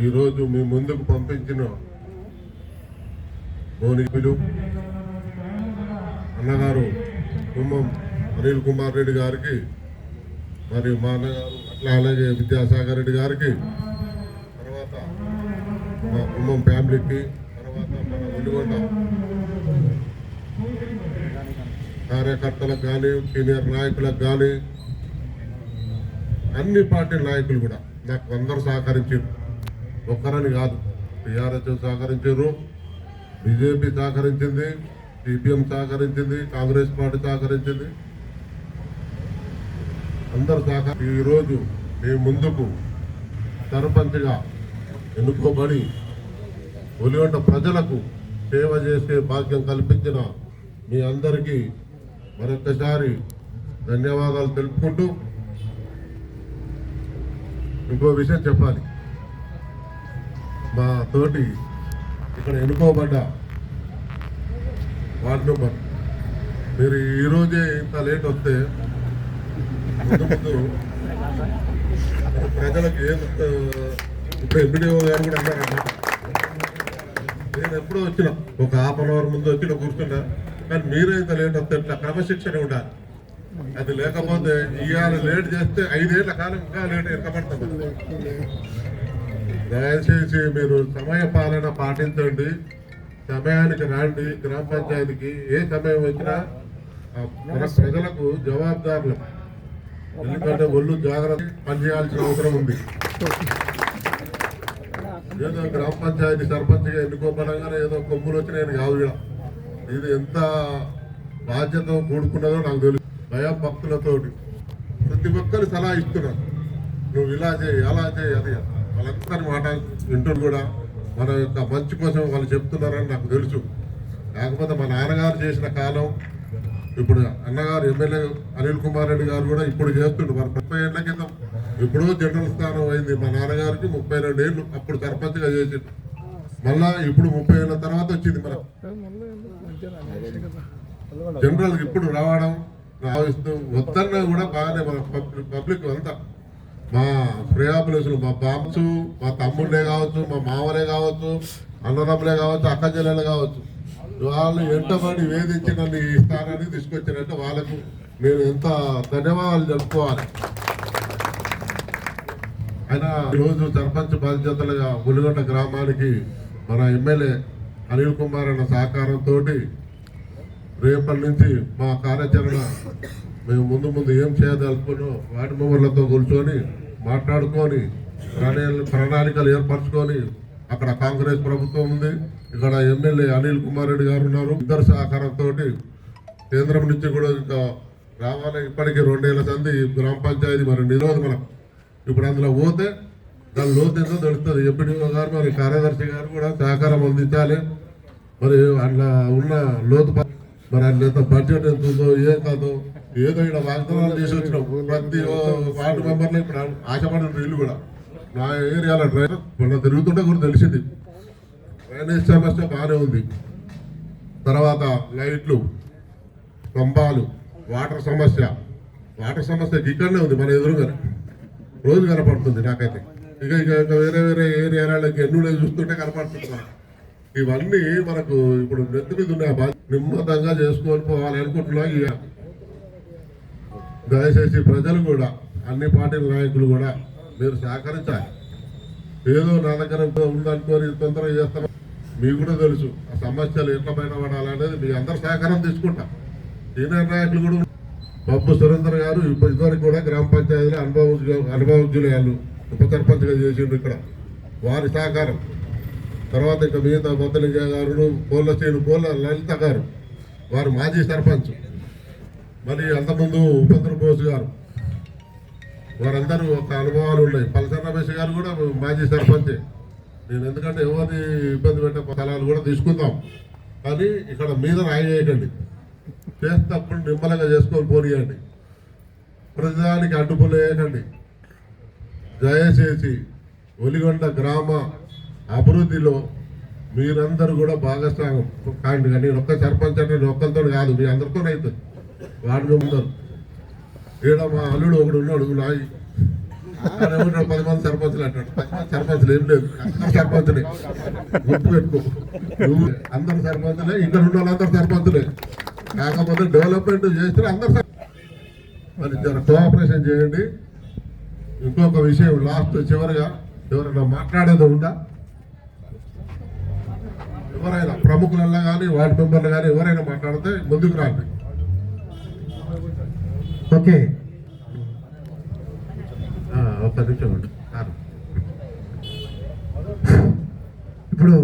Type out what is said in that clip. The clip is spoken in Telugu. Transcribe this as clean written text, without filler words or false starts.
ఈరోజు మీ ముందుకు పంపించిన భువనగిరి అన్నగారు కుమ్మం అనిల్ కుమార్ రెడ్డి గారికి, మరియు మా అన్నగారు అలాగే విద్యాసాగర్ రెడ్డి గారికి, తర్వాత మా కుమ్మం ఫ్యామిలీకి, తర్వాత మన వెలుగొండ కార్యకర్తలకు కానీ, సీనియర్ నాయకులకు కానీ, అన్ని పార్టీ నాయకులు కూడా నాకు అందరూ సహకరించారు. ఒక్కరని కాదు, టీఆర్ఎస్ సహకరించారు, బీజేపీ సహకరించింది, సిపిఎం సహకరించింది, కాంగ్రెస్ పార్టీ సహకరించింది, అందరూ సహకరి ఈరోజు మీ ముందుకు సర్పంచ్గా ఎన్నుకోబడి వెలుగొండ ప్రజలకు సేవ చేసే భాగ్యం కల్పించిన మీ అందరికీ మరొకసారి ధన్యవాదాలు తెలుపుకుంటూ, ఇంకో విషయం చెప్పాలి. మా తోటి ఇక్కడ ఎన్నుకోబడ్డ వార్డు మెంబర్ మీరు ఈరోజే ఇంత లేట్ వస్తే ముందు ముందు ప్రజలకు ఇప్పుడు ఎంపీడీఓ గారు కూడా అన్నారన్న, నేను ఎప్పుడో వచ్చిన ఒక హాఫ్ అన్ అవర్ ముందు వచ్చిన కూర్చున్నా, కానీ మీరే ఇంత లేట్ వస్తే ఇట్లా క్రమశిక్షణ ఉండాలి. అది లేకపోతే ఇవాళ లేట్ చేస్తే 5 ఏళ్ల కాలం ఇంకా లేట్ ఎక్కబడతాం. దయచేసి మీరు సమయ పాలన పాటించండి, సమయానికి రాండి. గ్రామ పంచాయతీకి ఏ సమయం వచ్చినా మన ప్రజలకు జవాబుదారులు, ఎందుకంటే ఒళ్ళు జాగ్రత్త పనిచేయాల్సిన అవసరం ఉంది. ఏదో గ్రామ పంచాయతీ సర్పంచ్గా ఎన్నుకోబడంగానే ఏదో కొమ్ములు వచ్చినాయని కాదు. ఇది ఎంత బాధ్యత కూడుకున్నదో నాకు తెలుసు. భయం భక్తులతోటి ప్రతి ఒక్కరు సలహా ఇస్తున్నారు, నువ్వు ఇలా చేయి, అలా చేయి, అది వాళ్ళందరి మాట వింటూ కూడా మన యొక్క మంచి కోసం వాళ్ళు చెప్తున్నారని నాకు తెలుసు. కాకపోతే మా నాన్నగారు చేసిన కాలం, ఇప్పుడు అన్నగారు ఎమ్మెల్యే అనిల్ కుమార్ రెడ్డి గారు కూడా ఇప్పుడు చేస్తుండ్రు. మరి 30 ఏళ్ల క్రితం ఎప్పుడో జనరల్ స్థానం అయింది మా నాన్నగారికి. 32 ఏళ్ళు అప్పుడు సర్పంచ్గా చేసిండు. మళ్ళా ఇప్పుడు 30 ఏళ్ళ తర్వాత వచ్చింది మన జనరల్. ఇప్పుడు రావడం భావిస్తూ వద్దన్నా కూడా బాగానే మన పబ్లిక్ అంతా, మా ప్రియాపులుసులు, మా బామ్సు, మా తమ్ముళ్ళే కావచ్చు, మా మామలే కావచ్చు, అన్నదమ్ములే కావచ్చు, అక్క చెల్లెలు కావచ్చు, వాళ్ళు ఎంతమంది వేధించి నన్ను ఈ స్థానాన్ని తీసుకొచ్చినట్టు వాళ్ళకు నేను ఎంత ధన్యవాదాలు జరుపుకోవాలి. అయినా ఈరోజు సర్పంచ్ బాధ్యతలుగా వెలుగొండ గ్రామానికి మన ఎమ్మెల్యే అనిల్ కుమార్ అన్న సహకారంతో రేపటి నుంచి మా కార్యాచరణ మేము ముందు ఏం చేయదలుచుకున్నాం వార్డు మెంబర్లతో కూర్చొని మాట్లాడుకొని ప్రణాళికలు ఏర్పరచుకొని, అక్కడ కాంగ్రెస్ ప్రభుత్వం ఉంది, ఇక్కడ ఎమ్మెల్యే అనిల్ కుమార్ రెడ్డి గారు ఉన్నారు. ఇద్దరు సహకారంతో కేంద్రం నుంచి కూడా ఇంకా రావాలి. ఇప్పటికీ 2 ఏళ్ల సంది గ్రామ పంచాయతీ మరి నిరోధ మనం ఇప్పుడు అందులో పోతే దాని లోతు ఎంతో తెలుస్తుంది. ఎంపీడీఓ గారు మరి కార్యదర్శి గారు కూడా సహకారం అందించాలి. మరి అందులో ఉన్న లోతు మరి అందులో ఎంత బడ్జెట్ ఎంత ఉందో ఏం కాదో ఏదో ఇక్కడ వాగ్దానాలు చేసి వచ్చినాం. ప్రతి వార్డు మెంబర్లు ఇప్పుడు ఆశపడిన ఇల్లు కూడా నా ఏరియాలో డ్రైవర్ మొన్న తిరుగుతుంటే కూడా తెలిసింది. డ్రైనేజ్ సమస్య బాగానే ఉంది. తర్వాత లైట్లు, స్తంభాలు, వాటర్ సమస్య ఇక్కడనే ఉంది, మన ఎదురుగానే రోజు కనపడుతుంది నాకైతే. ఇక వేరే ఏరియాలకి ఎన్నులే చూస్తుంటే కనపడుతుంది. ఇవన్నీ మనకు ఇప్పుడు నెత్తి మీద ఉన్నాయి. నిమ్మతంగా చేసుకొని పోవాలి అనుకుంటున్నా. ఇక దయచేసి ప్రజలు కూడా, అన్ని పార్టీల నాయకులు కూడా మీరు సహకరించాలి. ఏదో నా దగ్గర ఉందనుకోని తొందరగా చేస్తాం. మీకు కూడా తెలుసు ఆ సమస్యలు ఎట్లా బయటపడాలనేది మీ అందరు సహకారం తీసుకుంటాం. సీనియర్ నాయకులు కూడా పప్పు సురేందర్ గారు ఇదివరకు కూడా గ్రామ పంచాయతీలో అనుభవజ్ఞులు వాళ్ళు ఉప సర్పంచ్గా చేసిండ్రు. ఇక్కడ వారి సహకారం, తర్వాత ఇంకా మిగతా బొద్దలింగ గారు, పోల లలిత గారు, వారు మాజీ సర్పంచ్, మరి అంతకుముందు ఉపేంద్ర బోస్ గారు, వారందరూ ఒక అనుభవాలు ఉన్నాయి. పల్సర్ రమేష్ గారు కూడా మాజీ సర్పంచే. నేను ఎందుకంటే ఎవరిని ఇబ్బంది పెట్టే స్థలాలు కూడా తీసుకుందాం, కానీ ఇక్కడ మీద రాయి చేయకండి. చేస్తప్పుడు నిమ్మలంగా చేసుకొని పోనీయండి, ప్రతిదానికి అడ్డుపులు వేయకండి. దయచేసి వెలుగొండ గ్రామ అభివృద్ధిలో మీరందరూ కూడా భాగస్వామ్యం కాండి. కానీ ఒక్క సర్పంచ్ అంటే ఒక్కరితో కాదు, మీ అందరితో అవుతుంది. వార్డు మెంబర్ ఈడ మా అల్లుడు ఒకడు ఉన్నాడు, అక్కడ ఏమంటాడు 10 మంది సర్పంచులు అంటాడు. 10 మంది సర్పంచులు ఏం లేదు, అందరు సర్పంచులే. గుర్తు పెట్టుకో, నువ్వు అందరు సర్పంచులే, ఇక్కడ ఉన్న వాళ్ళందరూ సర్పంచులే. కాకపోతే డెవలప్మెంట్ చేస్తే అందరు మరి కోఆపరేషన్ చేయండి. ఇంకొక విషయం లాస్ట్ చివరిగా ఎవరైనా మాట్లాడేది ఉందా? ఎవరైనా ప్రముఖులల్లా కానీ వార్డు మెంబర్లు కానీ ఎవరైనా మాట్లాడితే ముందుకు రాండి. ఓకే, ఒక్క నిమిషం అండి. ఇప్పుడు